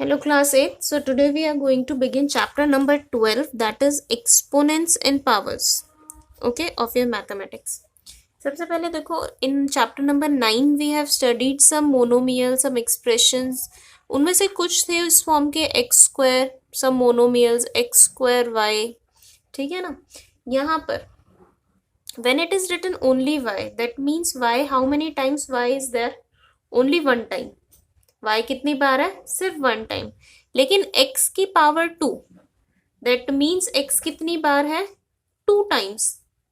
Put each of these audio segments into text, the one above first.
Hello class 8. So today we are going to begin chapter number 12, that is exponents and powers, okay, of your mathematics. सबसे पहले देखो, in chapter number 9 we have studied some monomial, some expressions. उनमें से कुछ थे इस form के x square, some monomials x square y, ठीक है ना. यहाँ पर when it is written only y, that means y, how many times y is there? Only one time. y कितनी बार है? सिर्फ वन टाइम. लेकिन x की पावर 2, दैट मीन्स x कितनी बार है? 2 टाइम्स.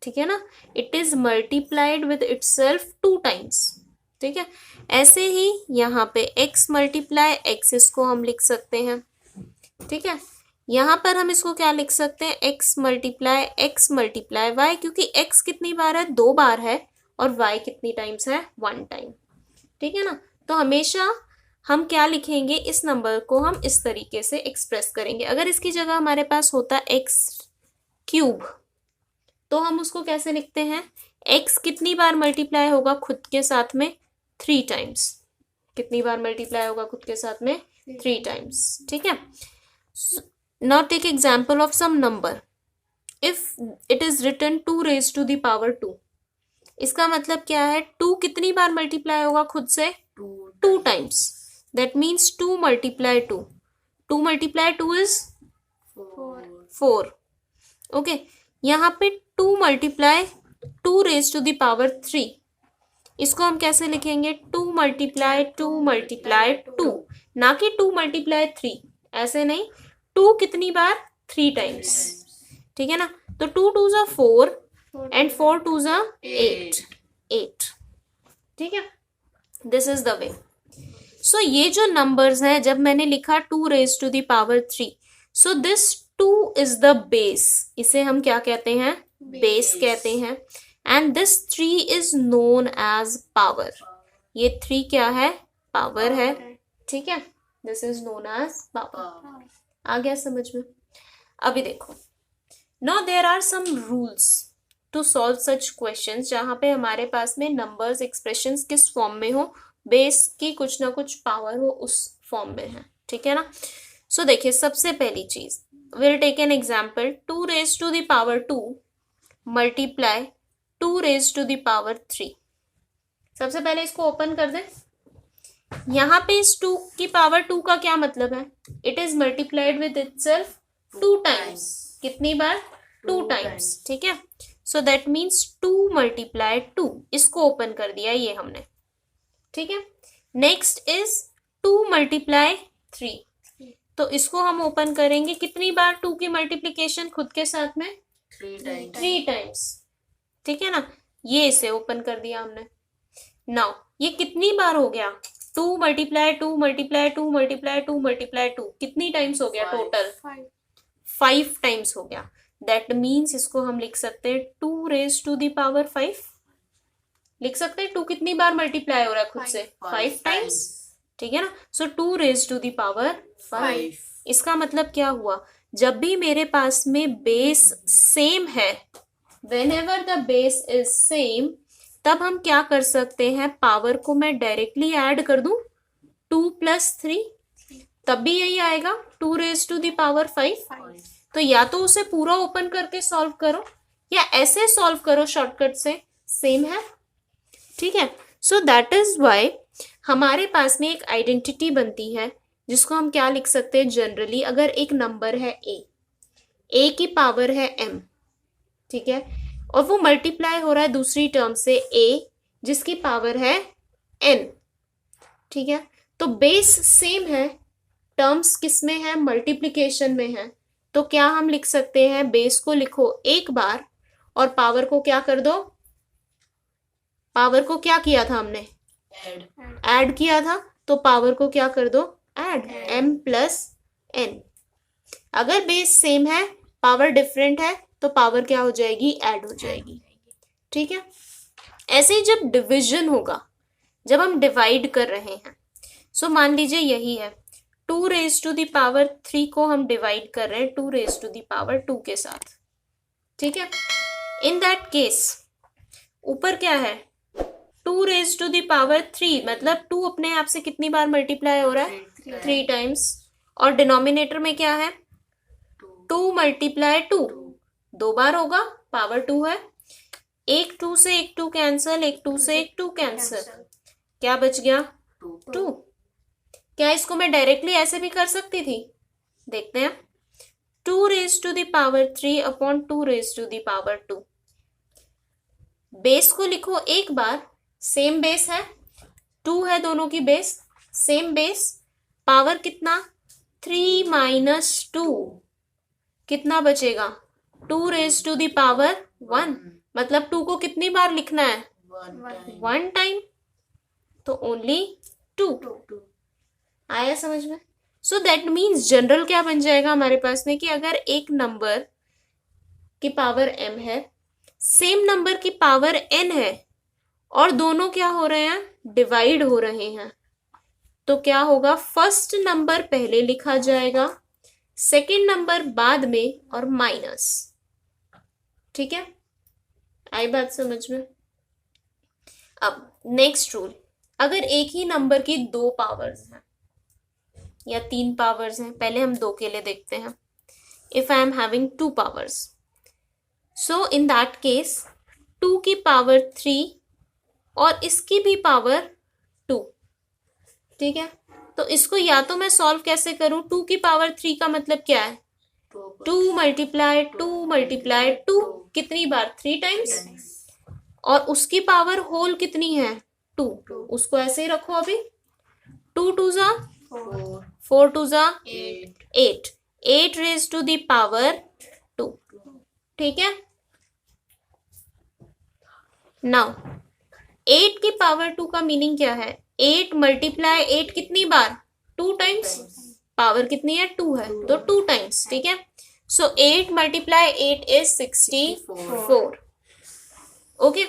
ठीक है ना. It is multiplied with itself 2 times. ठीक है. ऐसे ही यहाँ पे x मल्टीप्लाई x, इसको हम लिख सकते हैं. ठीक है. यहाँ पर हम इसको क्या लिख सकते हैं? x मल्टीप्लाई y, क्योंकि x कितनी बार है? 2 बार है. और y कितनी टाइम्स है? 1 टाइम. ठीक है ना. तो हमेशा हम क्या लिखेंगे? इस नंबर को हम इस तरीके से एक्सप्रेस करेंगे. अगर इसकी जगह हमारे पास होता x क्यूब, तो हम उसको कैसे लिखते हैं? x कितनी बार मल्टीप्लाई होगा खुद के साथ में? 3 टाइम्स. कितनी बार मल्टीप्लाई होगा खुद के साथ में? 3 टाइम्स. ठीक है. Now take example of some number. If it is written 2 raised to the power 2, इसका मतलब क्या है? 2 कितनी बार मल्टीप्लाई होगा खुद से? 2 times. That means 2 multiply 2. 2 multiply 2 is 4. Okay. यहाँ पे 2 multiply 2 raised to the power 3. इसको हम कैसे लिखेंगे? 2 multiply 2 multiply 2. ना कि 2 multiply 3. ऐसे नहीं. 2 कितनी बार? 3 टाइम्स. ठीक है ना. तो 2 2s are 4 and 4 2s are 8. ठीक है. This is the way. सो ये जो नंबर्स हैं, जब मैंने लिखा 2 raised to the power 3, so this 2 is the base. इसे हम क्या कहते हैं? बेस कहते हैं. And this 3 is known as power. ये 3 क्या है? पावर है. ठीक है. This is known as power. आ गया समझ में? अभी देखो, now there are some rules to solve such questions, जहां पे हमारे पास में नंबर्स एक्सप्रेशंस किस फॉर्म में हो, बेस की कुछ ना कुछ पावर हो उस फॉर्म में है. ठीक है ना. सो देखिए, सबसे पहली चीज, will take an example. 2 raised to the power 2 multiply 2 raised to the power 3. सबसे पहले इसको ओपन कर दें. यहाँ पे इस 2 की पावर 2 का क्या मतलब है? It is multiplied with itself 2 times. कितनी बार? 2 टाइम्स. ठीक है. So that means 2 multiply 2. इसको ओपन कर दिया ये हमने. ठीक है. Next is 2 multiply 3. तो इसको हम ओपन करेंगे. कितनी बार 2 की मल्टीप्लीकेशन खुद के साथ में? 3 टाइम्स. ठीक है ना. ये इसे ओपन कर दिया हमने. नाउ ये कितनी बार हो गया? 2 मल्टीप्लाई 2 मल्टीप्लाई 2 मल्टीप्लाई 2 मल्टीप्लाई 2. कितनी टाइम्स हो गया टोटल? 5 टाइम्स हो गया. दैट मीन्स इसको हम लिख सकते हैं 2 raised to the power 5. लिख सकते हैं 2 कितनी बार मल्टीप्लाई हो रहा है खुद से? 5 टाइम्स. ठीक है ना. सो 2 raised to the power 5. इसका मतलब क्या हुआ? जब भी मेरे पास में बेस सेम है, whenever the base is same, तब हम क्या कर सकते हैं? पावर को मैं डायरेक्टली ऐड कर दूं. 2 + 3, तब भी यही आएगा 2 raised to the power 5. तो या तो उसे पूरा ओपन करके सॉल्व करो, या ऐसे सॉल्व करो शॉर्टकट से. सेम है. ठीक है. सो दैट इज वाई हमारे पास में एक आइडेंटिटी बनती है, जिसको हम क्या लिख सकते हैं? जनरली अगर एक नंबर है a की पावर है m, ठीक है, और वो मल्टीप्लाई हो रहा है दूसरी टर्म से a, जिसकी पावर है n. ठीक है. तो बेस सेम है, टर्म्स किस में है? मल्टीप्लीकेशन में है. तो क्या हम लिख सकते हैं? बेस को लिखो एक बार और पावर को क्या कर दो? पावर को क्या किया था हमने? ऐड किया था. तो पावर को क्या कर दो? ऐड. m + n. अगर बेस सेम है, पावर डिफरेंट है, तो पावर क्या हो जाएगी? ऐड हो जाएगी. ठीक है. ऐसे ही जब डिविजन होगा, जब हम डिवाइड कर रहे हैं, सो मान लीजिए यही है 2 raised to the power 3 को हम डिवाइड कर रहे हैं 2 raised to the power 2 के साथ. ठीक है. इन दैट केस ऊपर क्या है? 2 raised to the power 3, मतलब 2 अपने आप से कितनी बार मल्टीप्लाई हो रहा है? 3 टाइम्स. और डिनोमिनेटर में क्या है, 2 मल्टीप्लाई 2, 2 बार होगा, पावर 2 है। एक 2 से एक 2 कैंसल, एक 2 से एक 2 कैंसल, क्या बच गया 2। क्या इसको मैं डायरेक्टली ऐसे भी कर सकती थी, देखते हैं। 2 raise to the power 3 upon 2 raise to the power 2। Base को लिखो एक बार, सेम बेस है, 2 है दोनों की बेस, सेम बेस, पावर कितना 3 माइनस 2, कितना बचेगा 2 रेज टू द पावर 1। मतलब 2 को कितनी बार लिखना है, 1 टाइम, तो ओनली 2। आया समझ में। सो दैट मीन्स जनरल क्या बन जाएगा हमारे पास में कि अगर एक नंबर की पावर m है, सेम नंबर की पावर n है और दोनों क्या हो रहे हैं, डिवाइड हो रहे हैं, तो क्या होगा, फर्स्ट नंबर पहले लिखा जाएगा, सेकंड नंबर बाद में और माइनस। ठीक है, आई बात समझ में। अब नेक्स्ट रूल, अगर एक ही नंबर की 2 पावर्स हैं या 3 पावर्स हैं, पहले हम 2 के लिए देखते हैं। If I am having 2 powers, so in that case 2 की पावर 3 और इसकी भी पावर 2। ठीक है, तो इसको या तो मैं सॉल्व कैसे करूं, 2 की पावर 3 का मतलब क्या है, 2 मल्टीप्लाई 2 मल्टीप्लाई 2, कितनी बार 3 टाइम्स, और उसकी पावर होल कितनी है 2, उसको ऐसे ही रखो अभी। 2 2 जा 4 2 जा 8, 8 रेज टू द पावर 2। ठीक है, नाउ 8 की पावर 2 का मीनिंग क्या है, 8 मल्टीप्लाई 8 कितनी बार, 2 टाइम्स, पावर कितनी है 2 है, तो 2 टाइम्स। ठीक है, so 8 multiply 8 is 64। Okay,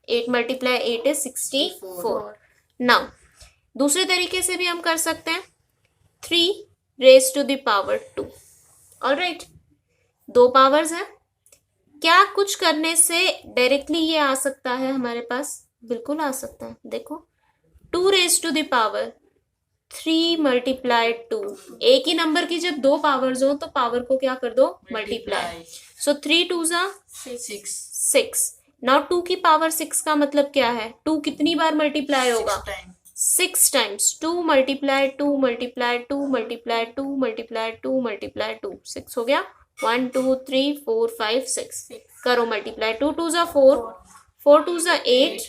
8 multiply 8 is 64। Now दूसरे तरीके से भी हम कर सकते हैं, 3 raise to the power 2। Alright, 2 powers है, क्या कुछ करने से डायरेक्टली ये आ सकता है हमारे पास, बिल्कुल आ सकता है। देखो 2 raise to the power 3 multiply 2, एक ही नंबर की जब 2 पावर्स हो तो पावर को क्या कर दो, मल्टीप्लाई। सो 3 2 जा 6। नाउ 2 की पावर 6 का मतलब क्या है, 2 कितनी बार मल्टीप्लाई होगा, 6 times. 2 multiply 2 multiply 2 multiply 2 multiply 2 multiply 2, 6 हो गया। 1 2 3 4 5 6, करो मल्टीप्लाई। 2 2 जा 4, 4 2 जा 8,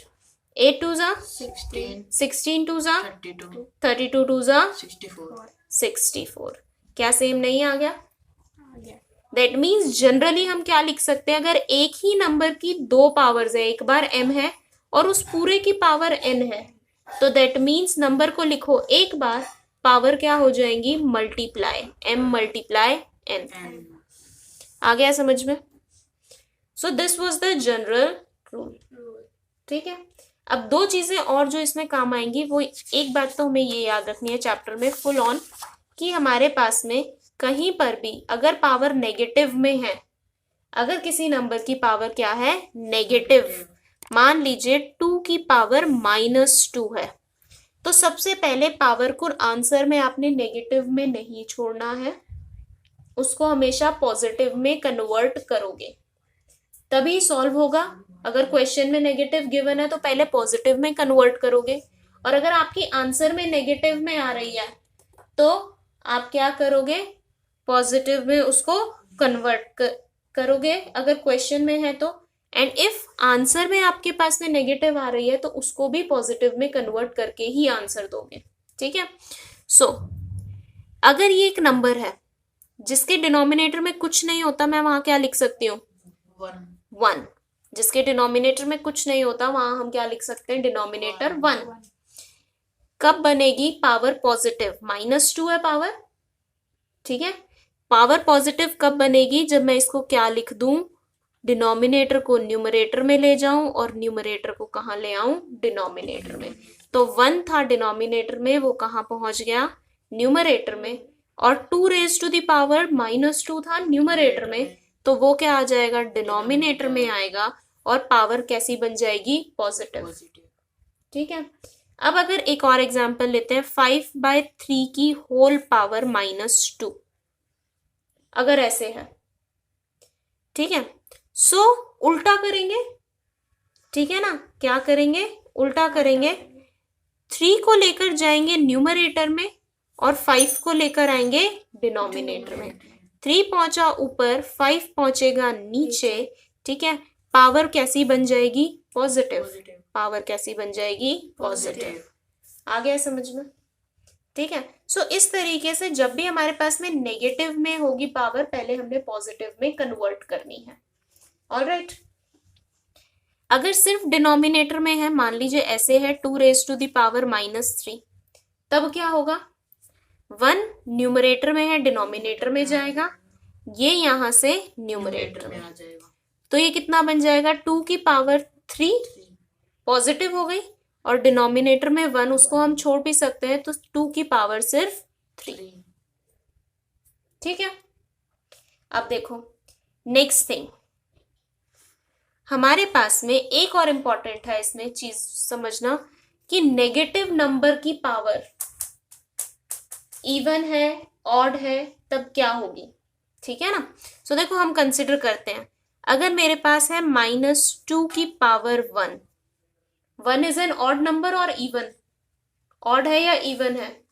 8 2 जा 16 2 जा 32 2 जा 64। क्या सेम नहीं आ गया, दैट मीन्स जनरली हम क्या लिख सकते हैं, अगर एक ही नंबर की 2 पावर्स है, एक बार m है और उस पूरे की पावर n है, तो दैट मीन्स नंबर को लिखो एक बार, पावर क्या हो जाएंगी, मल्टीप्लाई, m मल्टीप्लाई n। आ गया समझ में। So this was the general rule. ठीक है, अब 2 चीजें और जो इसमें काम आएंगी, वो एक बात तो हमें ये याद रखनी है चैप्टर में फुल ऑन, कि हमारे पास में कहीं पर भी अगर पावर नेगेटिव में है, अगर किसी नंबर की पावर क्या है, नेगेटिव, मान लीजिए 2 की पावर -2 है, तो सबसे पहले पावर को आंसर में आपने नेगेटिव में नहीं छोड़ना है, उसको हमेशा पॉजिटिव में कन्वर्ट करोगे तभी सॉल्व होगा। अगर क्वेश्चन में नेगेटिव गिवन है तो पहले पॉजिटिव में कन्वर्ट करोगे, और अगर आपकी आंसर में नेगेटिव में आ रही है तो आप क्या करोगे, पॉजिटिव में उसको कन्वर्ट करोगे अगर क्वेश्चन में है तो। एंड इफ आंसर में आपके पास में नेगेटिव आ रही है तो उसको भी पॉजिटिव में कन्वर्ट करके ही आंसर दोगे। ठीक है, सो अगर ये एक नंबर है जिसके डिनोमिनेटर में कुछ नहीं होता, मैं वहां क्या लिख सकती हूँ, 1। जिसके डिनोमिनेटर में कुछ नहीं होता वहां हम क्या लिख सकते हैं, डिनोमिनेटर 1। कब बनेगी पावर पॉजिटिव, -2 है पावर। ठीक है, पावर पॉजिटिव कब बनेगी, जब मैं इसको क्या लिख दूं, डिनोमिनेटर को न्यूमरेटर में ले जाऊं और न्यूमरेटर को कहां ले आऊं, डिनोमिनेटर में। तो 1 था डिनोमिनेटर में, वो कहां पहुंच गया, न्यूमरेटर में, और 2 रेज टू द पावर -2 था न्यूमरेटर में, तो वो क्या आ जाएगा, डिनोमिनेटर में आएगा, और पावर कैसी बन जाएगी, पॉजिटिव। ठीक है, अब अगर एक और एग्जांपल लेते हैं, 5/3 की होल पावर -2, अगर ऐसे है, ठीक है। सो उल्टा करेंगे, ठीक है ना, क्या करेंगे, उल्टा करेंगे। 3 को लेकर जाएंगे न्यूमरेटर में और 5 को लेकर आएंगे डिनोमिनेटर में। 3 पहुंचा ऊपर, 5 पहुंचेगा नीचे, ठीक है। पावर कैसी बन जाएगी, पॉजिटिव। पावर कैसी बन जाएगी, पॉजिटिव। आ गया समझ में, ठीक है। सो इस तरीके से जब भी हमारे पास में नेगेटिव में होगी पावर, पहले हमने पॉजिटिव में कन्वर्ट करनी है। ऑलराइट, अगर सिर्फ डिनोमिनेटर में है, मान लीजिए ऐसे है 2⁻³ तब क्या होगा, 1 न्यूमरेटर में है, डिनोमिनेटर में जाएगा, ये यहां से न्यूमरेटर में आ जाएगा। तो ये कितना बन जाएगा, 2⁻³ पॉजिटिव हो गई, और डिनोमिनेटर में 1, उसको हम छोड़ भी सकते हैं, तो 2 की पावर सिर्फ 3, ठीक है। अब देखो नेक्स्ट थिंग, हमारे पास में एक और इंपॉर्टेंट है इसमें चीज समझना, कि नेगेटिव नंबर की पावर इवन है, ऑड है, तब क्या होगी, ठीक है ना। सो देखो हम कंसिडर करते हैं, अगर मेरे पास है -2 की power 1, 1 is an odd number और इवन, ऑड है या इवन है,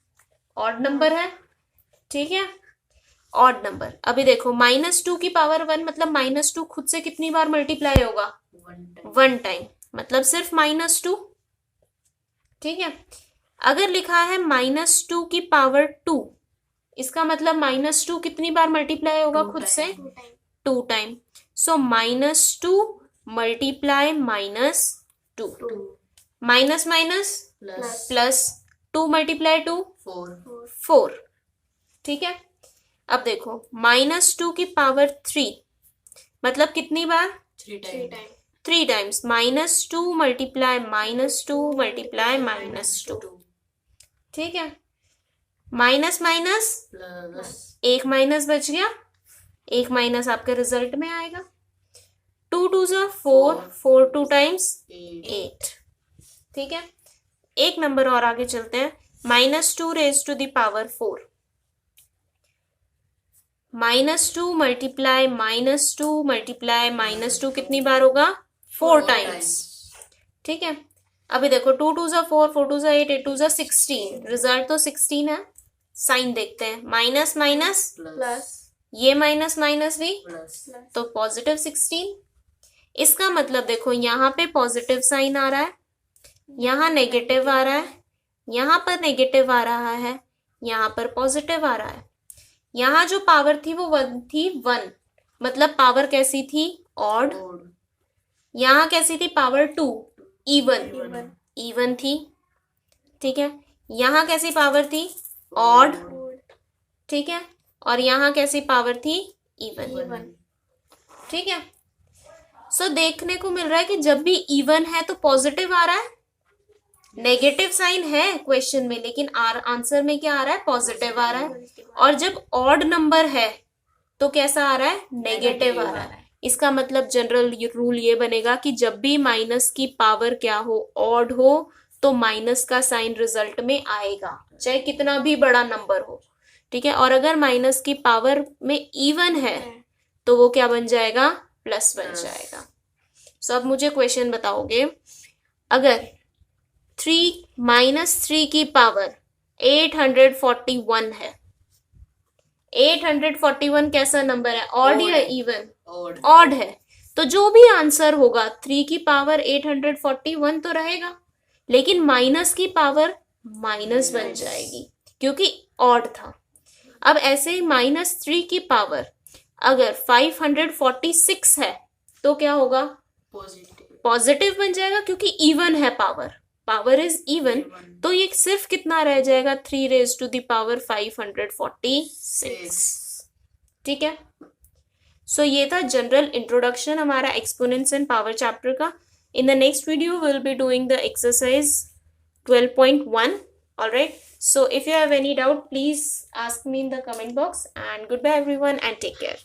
ऑड नंबर है, ठीक है, ऑड नंबर। अभी देखो -2 की पावर 1 मतलब -2 खुद से कितनी बार मल्टीप्लाई होगा, 1 टाइम, मतलब सिर्फ -2, ठीक है। अगर लिखा है -2 की पावर 2, इसका मतलब -2 कितनी बार मल्टीप्लाई होगा खुद से, 2 टाइम। सो -2 multiply -2, minus minus plus, 2 multiply 2 4, ठीक है। अब देखो -2 की पावर 3 मतलब कितनी बार, 3 टाइम्स, -2 मल्टीप्लाई -2 मल्टीप्लाई -2, ठीक है। माइनस माइनस एक माइनस बच गया, एक माइनस आपके रिजल्ट में आएगा। 2 2 4, 4 2 टाइम्स 8, ठीक है। एक नंबर और आगे चलते हैं, -2⁻⁴, -2 मल्टीप्लाई -2 मल्टीप्लाई -2 कितनी बार होगा, 4 टाइम्स, ठीक है। अभी देखो 2 2 4, 4 2 8, 8 2 16, रिजल्ट तो 16 है। साइन देखते हैं, माइनस माइनस प्लस, ये माइनस माइनस भी तो पॉजिटिव 16। इसका मतलब देखो यहाँ पे पॉजिटिव साइन आ रहा है, यहाँ नेगेटिव आ रहा है, यहाँ पर नेगेटिव आ रहा है, यहाँ पर पॉजिटिव आ रहा है। यहाँ जो पावर थी वो 1 थी, 1 मतलब पावर कैसी थी, ऑड। यहाँ कैसी थी पावर 2, इवन थी, ठीक है। यहाँ कैसी पावर थी, ऑड, ठीक है। और यहाँ कैसी पावर थी, इवन, ठीक है। सो देखने को मिल रहा है कि जब भी इवन है तो पॉजिटिव आ रहा है, नेगेटिव साइन है क्वेश्चन में, लेकिन आंसर में क्या आ रहा है, पॉजिटिव आ रहा है। और जब ऑड नंबर है तो कैसा आ रहा है, नेगेटिव आ रहा है। इसका मतलब जनरल रूल ये बनेगा कि जब भी माइनस की पावर क्या हो, ऑड हो, तो माइनस का साइन रिजल्ट में आएगा, चाहे कितना भी बड़ा नंबर हो, ठीक है। और अगर माइनस की पावर में इवन है तो वो क्या बन जाएगा, प्लस बन जाएगा। सो अब मुझे क्वेश्चन बताओगे, अगर 3 की पावर 841 है, 841 कैसा नंबर है, ऑड या इवन, ऑड है, तो जो भी आंसर होगा 3 की पावर 841 तो रहेगा, लेकिन माइनस की पावर माइनस बन जाएगी क्योंकि ऑड था। अब ऐसे ही -3 की पावर अगर 546 है तो क्या होगा, पॉजिटिव बन जाएगा क्योंकि इवन है, पावर इज इवन। तो ये सिर्फ कितना रह जाएगा, 3⁻546, ठीक है। सो ये था जनरल इंट्रोडक्शन हमारा एक्सपोनेंट्स एंड पावर चैप्टर का। In the next video will be doing the exercise 12.1. Alright, so if you have any doubt, please ask me in the comment box, and goodbye everyone and take care.